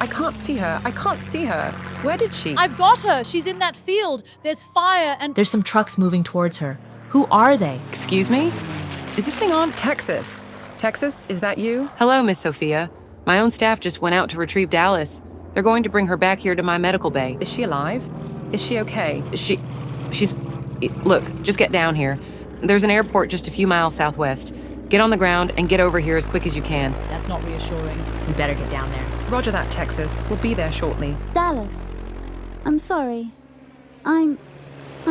I can't see her. I can't see her. Where did she? I've got her. She's in that field. There's fire and... There's some trucks moving towards her. Who are they? Excuse me? Is this thing on? Texas. Texas, is that you? Hello, Miss Sophia. My own staff just went out to retrieve Dallas. They're going to bring her back here to my medical bay. Is she alive? Is she okay? She's... Look, just get down here. There's an airport just a few miles southwest. Get on the ground and get over here as quick as you can. That's not reassuring. We better get down there. Roger that, Texas. We'll be there shortly. Dallas, I'm sorry. I'm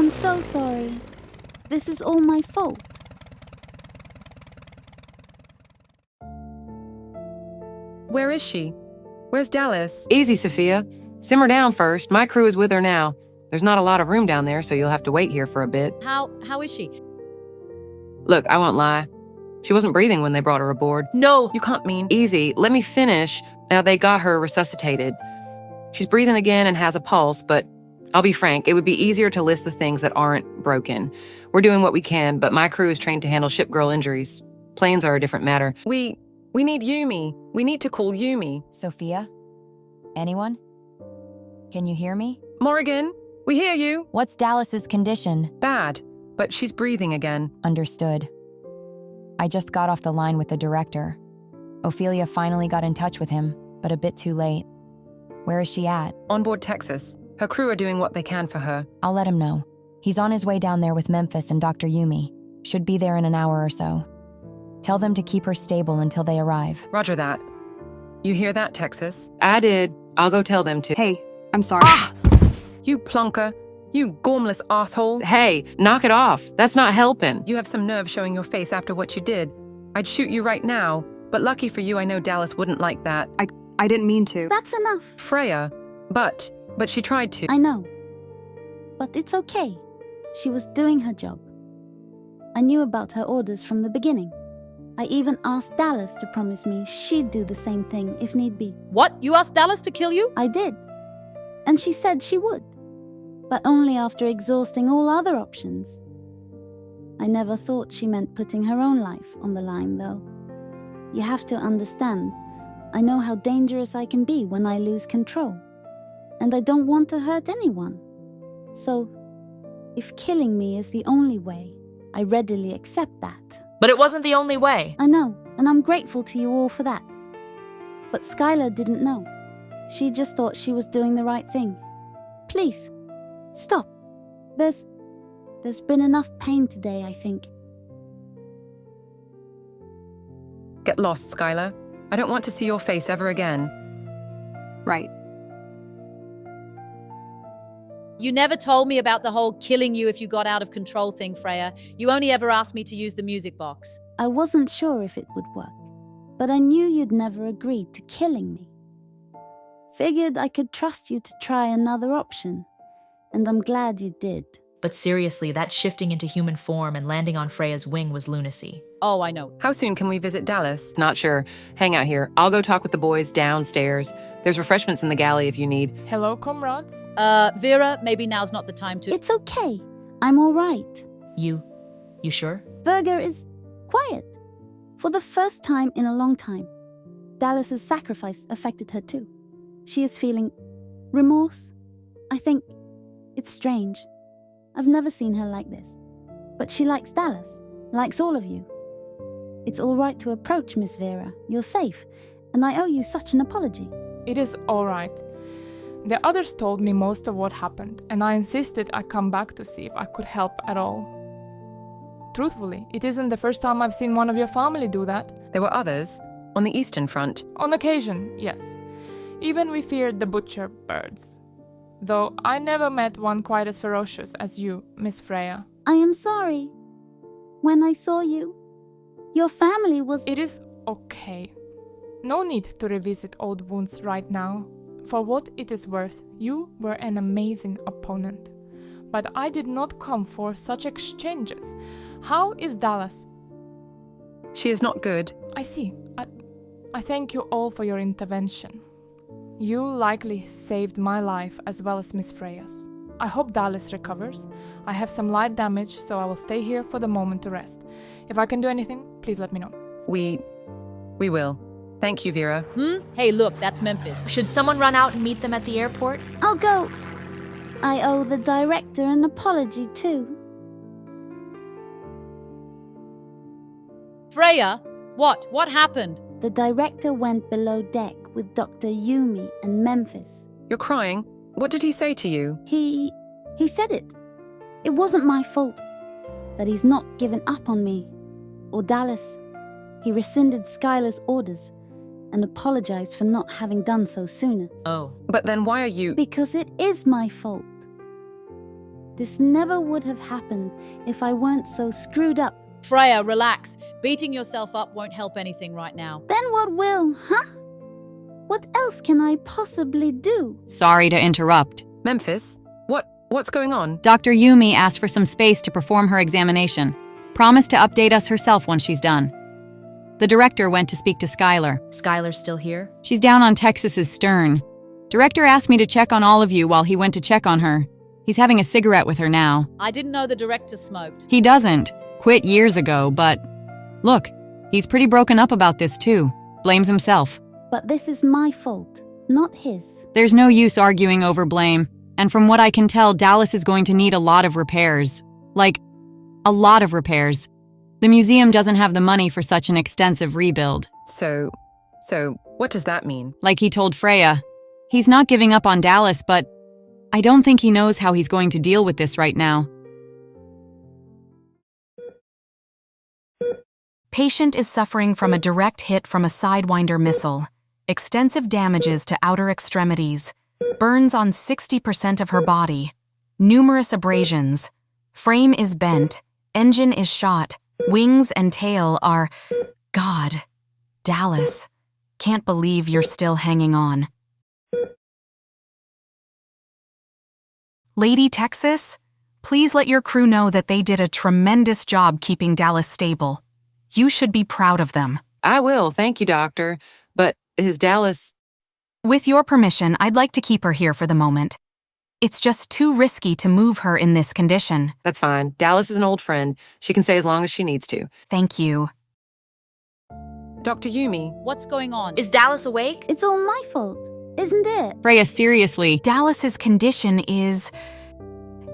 so sorry. This is all my fault. Where is she? Where's Dallas? Easy, Sophia. Simmer down first. My crew is with her now. There's not a lot of room down there, so you'll have to wait here for a bit. How is she? Look, I won't lie. She wasn't breathing when they brought her aboard. No! You can't mean... Easy, let me finish. Now, they got her resuscitated. She's breathing again and has a pulse, but I'll be frank, it would be easier to list the things that aren't broken. We're doing what we can, but my crew is trained to handle ship girl injuries. Planes are a different matter. We need Yumi. We need to call Yumi. Sophia? Anyone? Can you hear me? Morrigan, we hear you. What's Dallas's condition? Bad, but she's breathing again. Understood. I just got off the line with the director. Ophelia finally got in touch with him, but a bit too late. Where is she at? On board Texas. Her crew are doing what they can for her. I'll let him know. He's on his way down there with Memphis and Dr. Yumi. Should be there in an hour or so. Tell them to keep her stable until they arrive. Roger that. You hear that, Texas? I did. I'll go tell them to. Hey, I'm sorry. You plonker. You gormless asshole. Hey, knock it off. That's not helping. You have some nerve showing your face after what you did. I'd shoot you right now, but lucky for you, I know Dallas wouldn't like that. I didn't mean to. That's enough. Freya. But she tried to. I know. But it's okay. She was doing her job. I knew about her orders from the beginning. I even asked Dallas to promise me she'd do the same thing if need be. What? You asked Dallas to kill you? I did. And she said she would. But only after exhausting all other options. I never thought she meant putting her own life on the line, though. You have to understand, I know how dangerous I can be when I lose control. And I don't want to hurt anyone. So, if killing me is the only way, I readily accept that. But it wasn't the only way. I know, and I'm grateful to you all for that. But Skylar didn't know. She just thought she was doing the right thing. Please, stop. There's been enough pain today, I think. Get lost, Skylar. I don't want to see your face ever again. Right. You never told me about the whole killing you if you got out of control thing, Freya. You only ever asked me to use the music box. I wasn't sure if it would work, but I knew you'd never agreed to killing me. Figured I could trust you to try another option, and I'm glad you did. But seriously, that shifting into human form and landing on Freya's wing was lunacy. Oh, I know. How soon can we visit Dallas? Not sure. Hang out here. I'll go talk with the boys downstairs. There's refreshments in the galley if you need. Hello, comrades. Vera, maybe now's not the time to... It's okay. I'm all right. You sure? Virga is quiet. For the first time in a long time, Dallas's sacrifice affected her too. She is feeling remorse. I think it's strange. I've never seen her like this. But she likes Dallas, likes all of you. It's all right to approach Miss Vera. You're safe, and I owe you such an apology. It is all right. The others told me most of what happened, and I insisted I come back to see if I could help at all. Truthfully, it isn't the first time I've seen one of your family do that. There were others, on the Eastern Front. On occasion, yes. Even we feared the butcher birds. Though I never met one quite as ferocious as you, Miss Freya. I am sorry. When I saw you, your family was... It is okay. No need to revisit old wounds right now. For what it is worth, you were an amazing opponent. But I did not come for such exchanges. How is Dallas? She is not good. I see. I thank you all for your intervention. You likely saved my life as well as Miss Freya's. I hope Dallas recovers. I have some light damage, so I will stay here for the moment to rest. If I can do anything, please let me know. We will. Thank you, Vera. Hey, look, that's Memphis. Should someone run out and meet them at the airport? I'll go. I owe the director an apology, too. Freya? What happened? The director went below deck with Dr. Yumi and Memphis. You're crying. What did he say to you? He said it. It wasn't my fault. That he's not given up on me. Or Dallas. He rescinded Skylar's orders and apologized for not having done so sooner. Oh. But then why are you... Because it is my fault. This never would have happened if I weren't so screwed up. Freya, relax. Beating yourself up won't help anything right now. Then what will, huh? What else can I possibly do? Sorry to interrupt. Memphis? What's going on? Dr. Yumi asked for some space to perform her examination. Promised to update us herself when she's done. The director went to speak to Skylar. Skylar's still here? She's down on Texas's stern. Director asked me to check on all of you while he went to check on her. He's having a cigarette with her now. I didn't know the director smoked. He doesn't. Quit years ago, but... Look, he's pretty broken up about this too. Blames himself. But this is my fault, not his. There's no use arguing over blame. And from what I can tell, Dallas is going to need a lot of repairs. Like, a lot of repairs. The museum doesn't have the money for such an extensive rebuild. So, what does that mean? Like he told Freya, he's not giving up on Dallas, but I don't think he knows how he's going to deal with this right now. Patient is suffering from a direct hit from a Sidewinder missile. Extensive damages to outer extremities. Burns on 60% of her body. Numerous abrasions. Frame is bent. Engine is shot. Wings and tail are... God. Dallas. Can't believe you're still hanging on. Lady Texas, please let your crew know that they did a tremendous job keeping Dallas stable. You should be proud of them. I will, thank you, Doctor. But is Dallas... With your permission, I'd like to keep her here for the moment. It's just too risky to move her in this condition. That's fine. Dallas is an old friend. She can stay as long as she needs to. Thank you. Dr. Yumi? What's going on? Is Dallas awake? It's all my fault, isn't it? Freya, seriously. Dallas's condition is...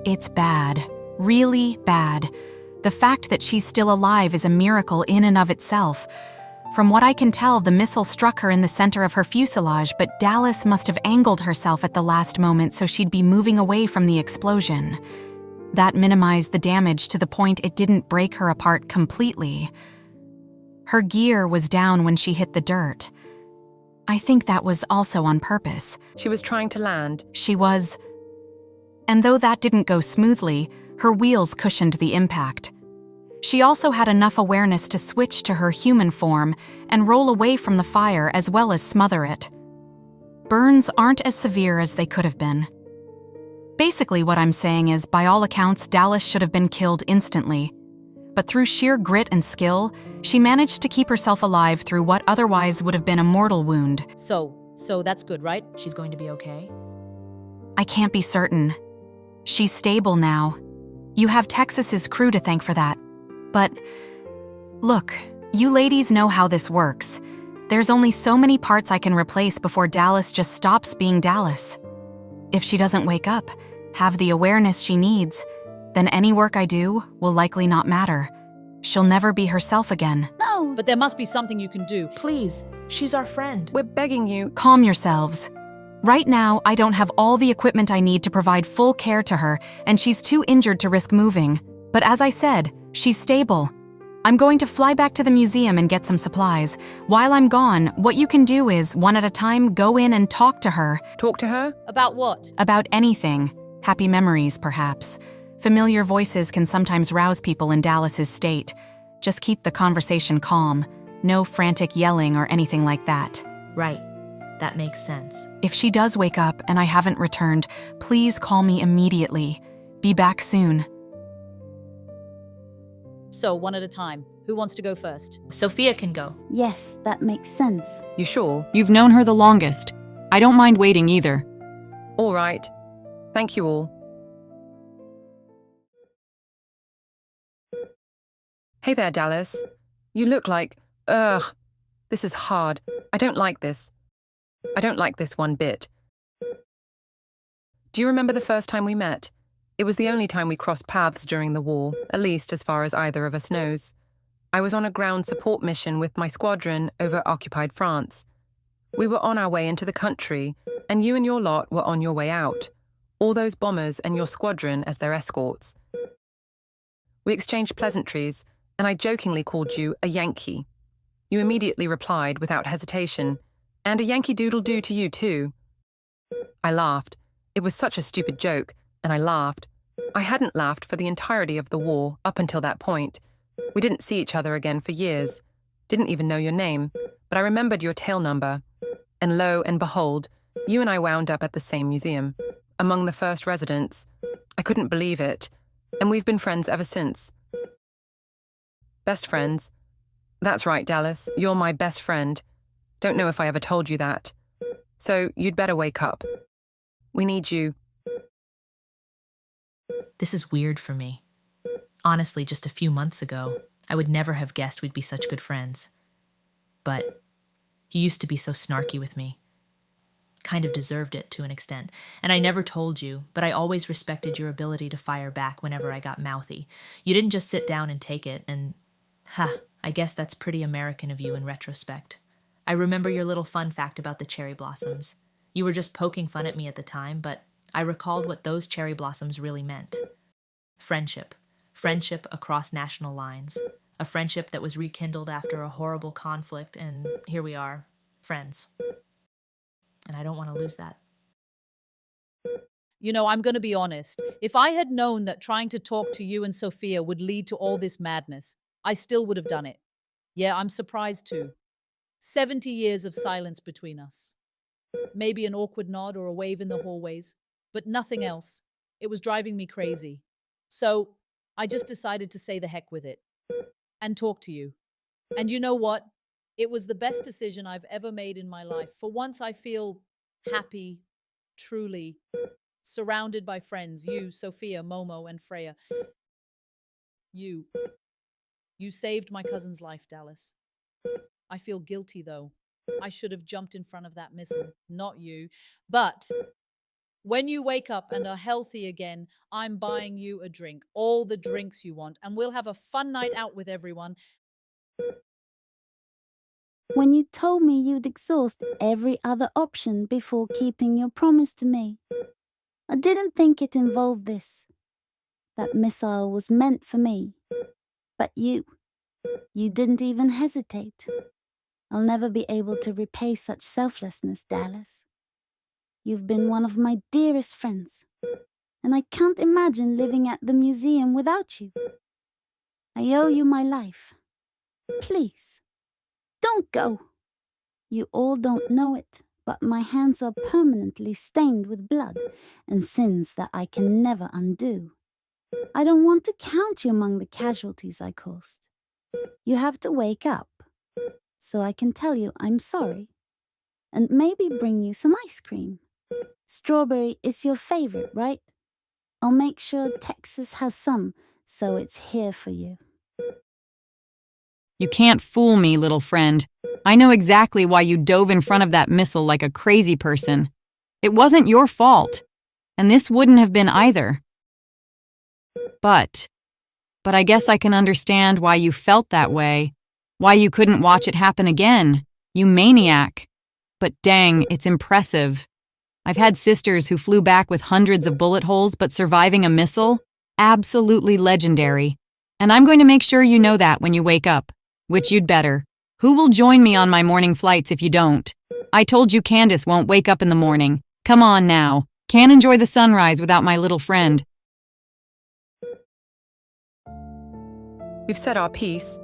It's bad. Really bad. The fact that she's still alive is a miracle in and of itself. From what I can tell, the missile struck her in the center of her fuselage, but Dallas must have angled herself at the last moment so she'd be moving away from the explosion. That minimized the damage to the point it didn't break her apart completely. Her gear was down when she hit the dirt. I think that was also on purpose. She was trying to land. She was... And though that didn't go smoothly, her wheels cushioned the impact. She also had enough awareness to switch to her human form and roll away from the fire as well as smother it. Burns aren't as severe as they could have been. Basically, what I'm saying is, by all accounts, Dallas should have been killed instantly. But through sheer grit and skill, she managed to keep herself alive through what otherwise would have been a mortal wound. So that's good, right? She's going to be okay? I can't be certain. She's stable now. You have Texas's crew to thank for that. But, look, you ladies know how this works. There's only so many parts I can replace before Dallas just stops being Dallas. If she doesn't wake up, have the awareness she needs, then any work I do will likely not matter. She'll never be herself again. No. But there must be something you can do. Please, she's our friend. We're begging you. Calm yourselves. Right now, I don't have all the equipment I need to provide full care to her, and she's too injured to risk moving. But as I said, she's stable. I'm going to fly back to the museum and get some supplies. While I'm gone, what you can do is, one at a time, go in and talk to her. Talk to her? About what? About anything. Happy memories, perhaps. Familiar voices can sometimes rouse people in Dallas's state. Just keep the conversation calm. No frantic yelling or anything like that. Right. That makes sense. If she does wake up and I haven't returned, please call me immediately. Be back soon. So, one at a time. Who wants to go first? Sophia can go. Yes, that makes sense. You sure? You've known her the longest. I don't mind waiting either. All right. Thank you all. Hey there, Dallas. You look like... Ugh. This is hard. I don't like this. I don't like this one bit. Do you remember the first time we met? It was the only time we crossed paths during the war, at least as far as either of us knows. I was on a ground support mission with my squadron over occupied France. We were on our way into the country, and you and your lot were on your way out. All those bombers and your squadron as their escorts. We exchanged pleasantries, and I jokingly called you a Yankee. You immediately replied without hesitation, and a Yankee Doodle do to you too. I laughed. It was such a stupid joke, and I laughed. I hadn't laughed for the entirety of the war up until that point. We didn't see each other again for years. Didn't even know your name, but I remembered your tail number. And lo and behold, you and I wound up at the same museum, among the first residents. I couldn't believe it, and we've been friends ever since. Best friends. That's right, Dallas, you're my best friend. Don't know if I ever told you that. So you'd better wake up. We need you. This is weird for me. Honestly, just a few months ago, I would never have guessed we'd be such good friends. But you used to be so snarky with me. Kind of deserved it to an extent. And I never told you, but I always respected your ability to fire back whenever I got mouthy. You didn't just sit down and take it, and I guess that's pretty American of you in retrospect. I remember your little fun fact about the cherry blossoms. You were just poking fun at me at the time, but I recalled what those cherry blossoms really meant. Friendship. Friendship across national lines. A friendship that was rekindled after a horrible conflict, and here we are, friends. And I don't want to lose that. You know, I'm going to be honest. If I had known that trying to talk to you and Sophia would lead to all this madness, I still would have done it. Yeah, I'm surprised too. 70 years of silence between us. Maybe an awkward nod or a wave in the hallways, but nothing else. It was driving me crazy. So I just decided to say the heck with it and talk to you. And you know what? It was the best decision I've ever made in my life. For once, I feel happy, truly, surrounded by friends. You, Sophia, Momo, and Freya. You saved my cousin's life, Dallas. I feel guilty, though. I should have jumped in front of that missile, not you. But when you wake up and are healthy again, I'm buying you a drink, all the drinks you want, and we'll have a fun night out with everyone. When you told me you'd exhaust every other option before keeping your promise to me, I didn't think it involved this. That missile was meant for me. But you didn't even hesitate. I'll never be able to repay such selflessness, Dallas. You've been one of my dearest friends, and I can't imagine living at the museum without you. I owe you my life. Please, don't go. You all don't know it, but my hands are permanently stained with blood and sins that I can never undo. I don't want to count you among the casualties I caused. You have to wake up, so I can tell you I'm sorry, and maybe bring you some ice cream. Strawberry is your favorite, right? I'll make sure Texas has some, so it's here for you. You can't fool me, little friend. I know exactly why you dove in front of that missile like a crazy person. It wasn't your fault, and this wouldn't have been either. But I guess I can understand why you felt that way, why you couldn't watch it happen again, you maniac. But dang, it's impressive. I've had sisters who flew back with hundreds of bullet holes but surviving a missile. Absolutely legendary. And I'm going to make sure you know that when you wake up, which you'd better. Who will join me on my morning flights if you don't? I told you Candace won't wake up in the morning. Come on now. Can't enjoy the sunrise without my little friend. We've said our piece.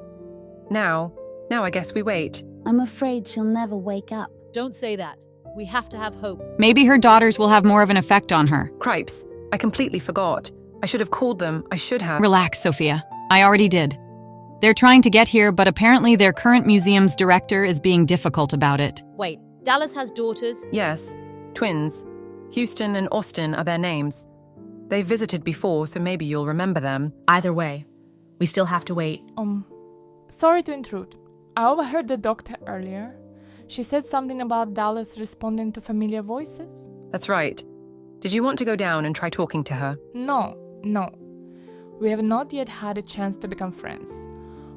Now I guess we wait. I'm afraid she'll never wake up. Don't say that. We have to have hope. Maybe her daughters will have more of an effect on her. Cripes, I completely forgot. I should have called them. I should have. Relax, Sophia. I already did. They're trying to get here, but apparently their current museum's director is being difficult about it. Wait, Dallas has daughters? Yes, twins. Houston and Austin are their names. They've visited before, so maybe you'll remember them. Either way, we still have to wait. Sorry to intrude. I overheard the doctor earlier. She said something about Dallas responding to familiar voices. That's right. Did you want to go down and try talking to her? No. We have not yet had a chance to become friends.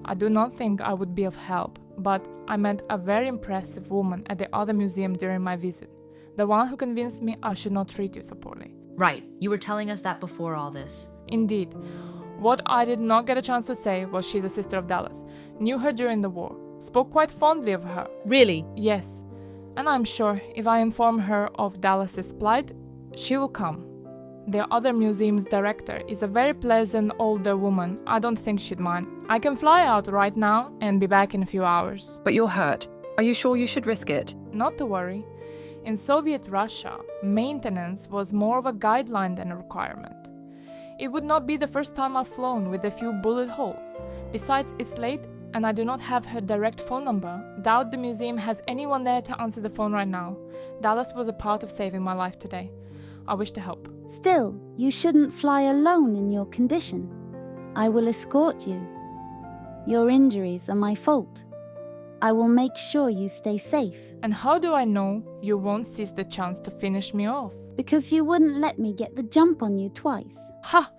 I do not think I would be of help, but I met a very impressive woman at the other museum during my visit. The one who convinced me I should not treat you so poorly. Right, you were telling us that before all this. Indeed. What I did not get a chance to say was she's a sister of Dallas. Knew her during the war. Spoke quite fondly of her. Really? Yes. And I'm sure if I inform her of Dallas's plight, she will come. The other museum's director is a very pleasant older woman. I don't think she'd mind. I can fly out right now and be back in a few hours. But you're hurt. Are you sure you should risk it? Not to worry. In Soviet Russia, maintenance was more of a guideline than a requirement. It would not be the first time I've flown with a few bullet holes. Besides, it's late and I do not have her direct phone number. Doubt the museum has anyone there to answer the phone right now. Dallas was a part of saving my life today. I wish to help. Still, you shouldn't fly alone in your condition. I will escort you. Your injuries are my fault. I will make sure you stay safe. And how do I know you won't seize the chance to finish me off? Because you wouldn't let me get the jump on you twice. Ha!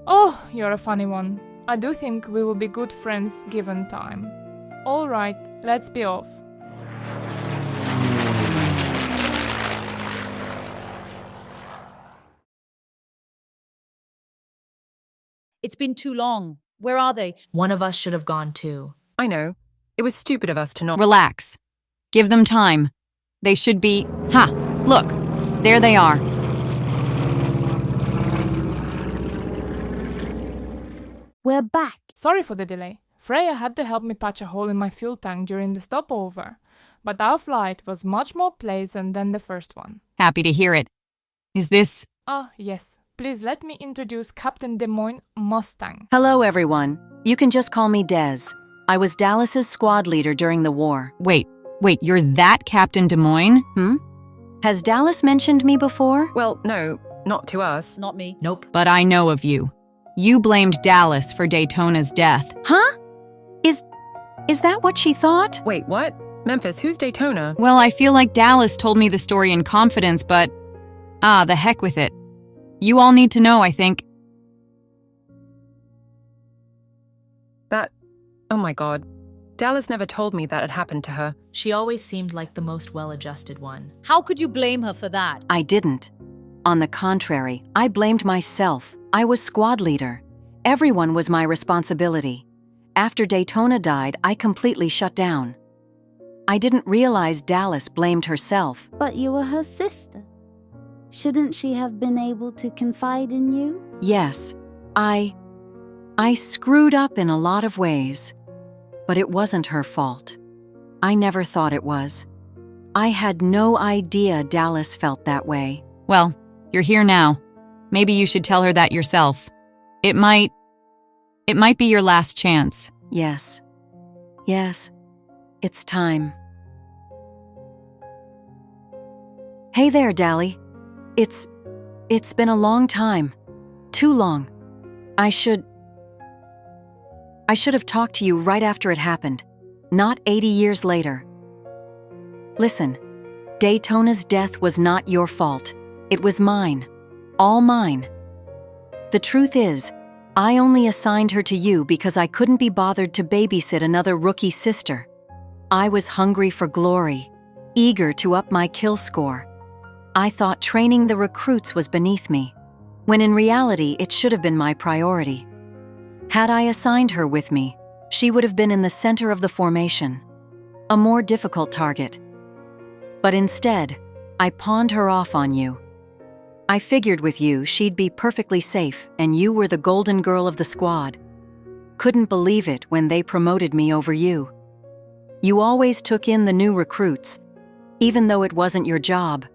Oh, you're a funny one. I do think we will be good friends given time. All right, let's be off. It's been too long. Where are they? One of us should have gone too. I know. It was stupid of us to not. Relax. Give them time. They should be. Ha! Look! There they are. We're back. Sorry for the delay. Freya had to help me patch a hole in my fuel tank during the stopover. But our flight was much more pleasant than the first one. Happy to hear it. Is this. Ah, yes. Please let me introduce Captain Des Moines Mustang. Hello, everyone. You can just call me Des. I was Dallas's squad leader during the war. Wait, you're that Captain Des Moines? Has Dallas mentioned me before? Well, no, not to us. Not me. Nope. But I know of you. You blamed Dallas for Daytona's death. Huh? Is that what she thought? Wait, what? Memphis, who's Daytona? Well, I feel like Dallas told me the story in confidence, but... the heck with it. You all need to know, I think. Oh my God. Dallas never told me that had happened to her. She always seemed like the most well-adjusted one. How could you blame her for that? I didn't. On the contrary, I blamed myself. I was squad leader. Everyone was my responsibility. After Daytona died, I completely shut down. I didn't realize Dallas blamed herself. But you were her sister. Shouldn't she have been able to confide in you? Yes, I screwed up in a lot of ways. But it wasn't her fault. I never thought it was. I had no idea Dallas felt that way. Well, you're here now. Maybe you should tell her that yourself. It might be your last chance. Yes, it's time. Hey there, Dally. It's been a long time. Too long. I should have talked to you right after it happened, not 80 years later. Listen, Daytona's death was not your fault. It was mine. All mine. The truth is, I only assigned her to you because I couldn't be bothered to babysit another rookie sister. I was hungry for glory, eager to up my kill score. I thought training the recruits was beneath me, when in reality it should have been my priority. Had I assigned her with me, she would have been in the center of the formation, a more difficult target. But instead, I pawned her off on you. I figured with you she'd be perfectly safe and you were the golden girl of the squad. Couldn't believe it when they promoted me over you. You always took in the new recruits, even though it wasn't your job,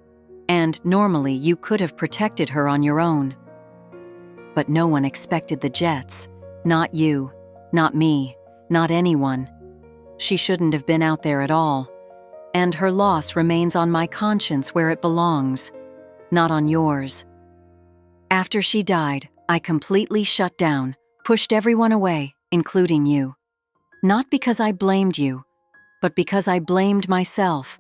and normally you could have protected her on your own. But no one expected the Jets. Not you, not me, not anyone. She shouldn't have been out there at all, and her loss remains on my conscience where it belongs, not on yours. After she died, I completely shut down, pushed everyone away, including you. Not because I blamed you, but because I blamed myself.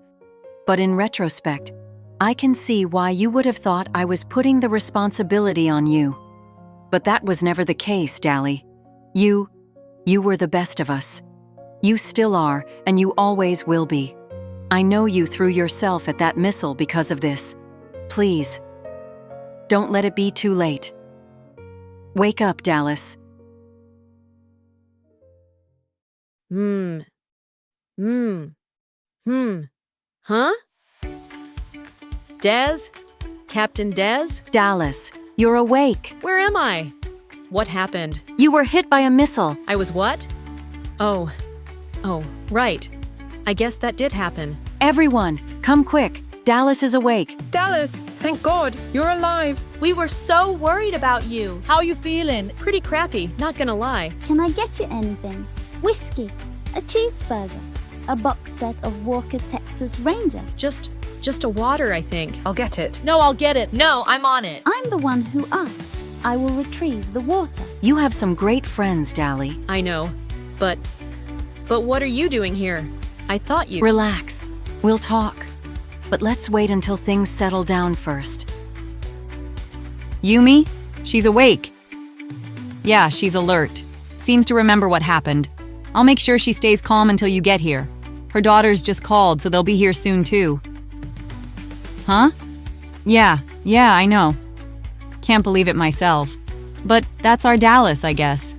But in retrospect, I can see why you would have thought I was putting the responsibility on you. But that was never the case, Dally. You were the best of us. You still are, and you always will be. I know you threw yourself at that missile because of this. Please, don't let it be too late. Wake up, Dallas. Huh? Dez? Captain Dez? Dallas, you're awake. Where am I? What happened? You were hit by a missile. I was what? Oh, right. I guess that did happen. Everyone, come quick. Dallas is awake. Dallas, thank God, you're alive. We were so worried about you. How you feeling? Pretty crappy, not gonna lie. Can I get you anything? Whiskey, a cheeseburger, a box set of Walker Texas Ranger. Just a water, I think. I'll get it. No, I'll get it. No, I'm on it. I'm the one who asked. I will retrieve the water. You have some great friends, Dally. I know, but what are you doing here? I thought you— Relax. We'll talk. But let's wait until things settle down first. Yumi? She's awake. Yeah, she's alert. Seems to remember what happened. I'll make sure she stays calm until you get here. Her daughters just called, so they'll be here soon too. Huh? Yeah, I know. Can't believe it myself. But that's our Dallas, I guess.